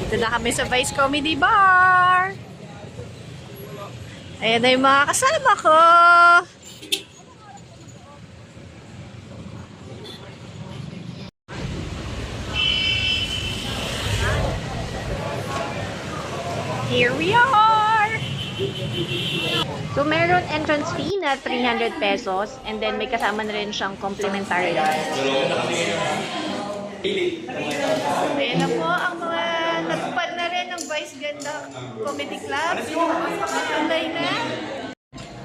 Dito na kami sa Vice Comedy Bar. Ayan na yung mga kasama ko. Here we are! So, meron entrance fee na 300 pesos and then may kasama na rin siyang complimentary. Ayan na po ang mga natupad na rin ng Vice Ganda Comedy Club. Matulay na.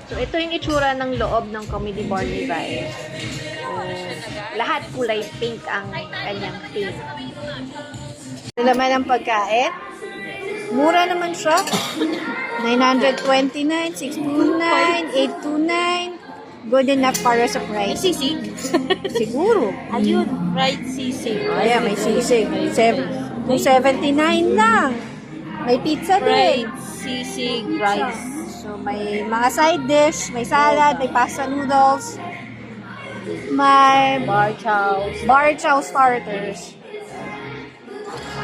So, ito yung itsura ng loob ng comedy bar ni Vice. Lahat kulay pink ang kanyang theme. Ito naman ang pagkain. Mura naman siya. 929, 629, 829. Good enough para sa price. May sisig? Siguro. Ayun, fried sisig. Ayan, may sisig. 279 lang. May pizza din. Fried sisig rice. So, may mga side dish, may salad, may pasta noodles, may Bar chow starters.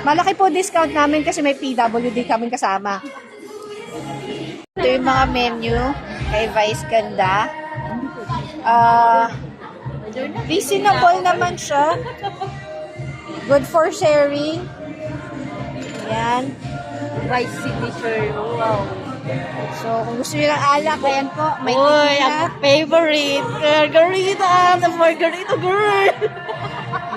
Malaki po discount namin kasi may PWD kami kasama. Ito yung mga menu kay Vice Ganda. Reasonable naman siya. Good for sharing. Yan. Rice signature. Wow. So, kung gusto nyo ng alak, ayan po. May Uy, tequila. ang favorite. Margarita. The margarita girl.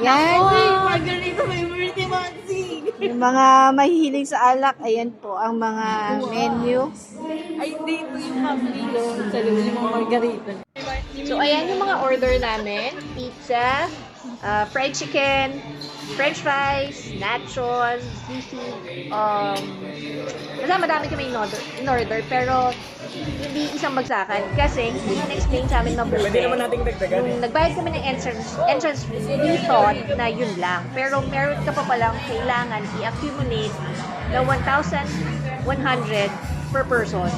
Yan. Uy, margarita favorite ni Maxi. Yung mga mahihilig sa alak, ayan po ang mga menu. Ay, dito yung hamilo. Sa loob yung mga margarita. So, ayan yung mga order namin. Pizza, fried chicken, french fries, nachos, sisig, basta madami kami in order, pero hindi isang bagsakan kasi hindi na-explain sa amin mabuti. Pwede naman nating dagdagan Nung nagbayad kami ng entrance fee, we thought na yun lang. Pero meron ka pa palang kailangan i-accumulate na 1,100 per person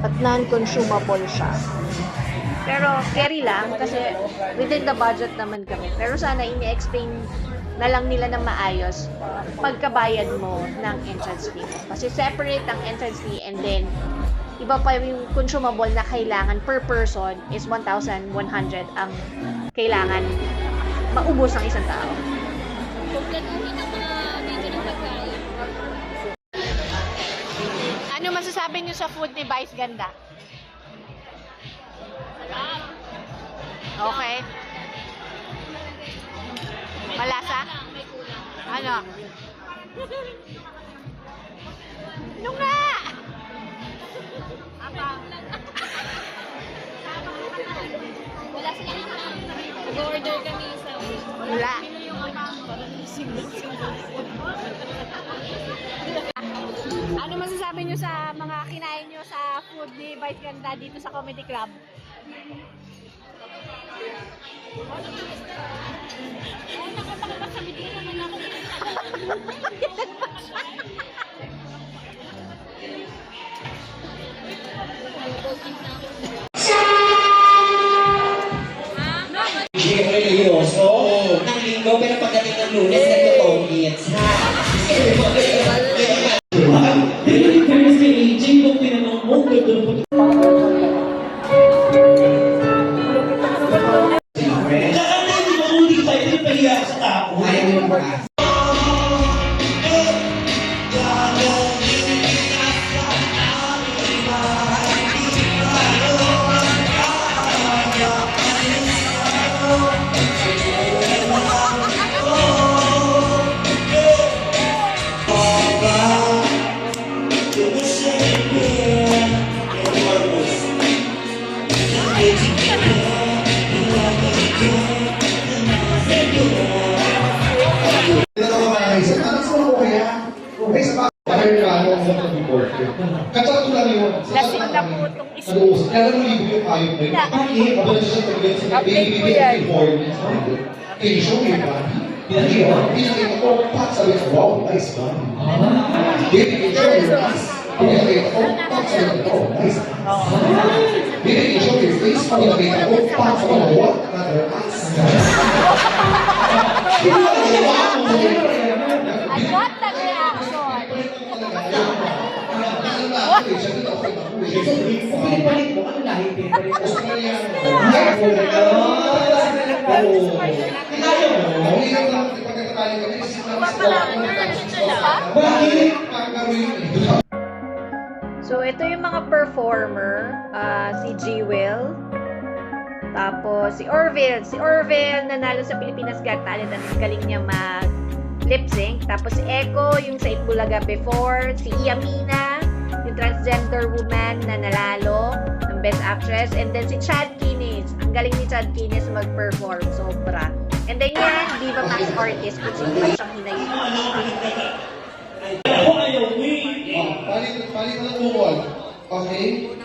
at non-consumable siya. Pero carry lang kasi within the budget naman kami. Pero sana ini-explain na lang nila ng maayos pagkabayad mo ng entrance fee. Kasi separate ang entrance fee and then iba pa yung consumable na kailangan per person is 1,100 ang kailangan maubos ng isang tao. Ano masasabi niyo sa food ni Vice Ganda? Okay. Malasa? Ano? Ano nga? Wala sila. Nag-order kami sa... Wala. Ano masasabi nyo sa mga kinain nyo sa food ni Vice Ganda dito sa Comedy Club? Religyoso ng linggo pero pagdating ng Lunes nagtotongits ha. Fairness kay aging kung tinanong mo hindi mo hindi tayo pinapahiya sa tao. Ayaw mo ba? Lasing na po itong isa. Update ko yan. Show me ba? Pinakita ko, sabi ko, wow, nice ba? Pinakita ko, sabi ko, nice. Pinakita ko, face, pinakita ko, sabi ko, what? I got the reaction. Actually, siya din ako nakuwi. So, kung pinipalit mo, ano lahi pinipalit mo? Australian. Kaya mo, mahirap lang pagkakatali ka na isip lang sa bakit? So, ito yung mga performer. Si Jewel. Tapos, si Orville. Si Orville, nanalo sa Pilipinas Got Talent at ang galing niya mag lip-sync. Tapos, si Echo, yung sa Itbulaga before. Si Yamina, yung transgender woman na nanalo ng Best Actress. And then, si Chad Kinis. Ang galing ni Chad Kinis mag-perform. Sobra. And then yan, Viva Max Artist. Kung sino pa siyang hinayin. Palit ng ukol. Okay?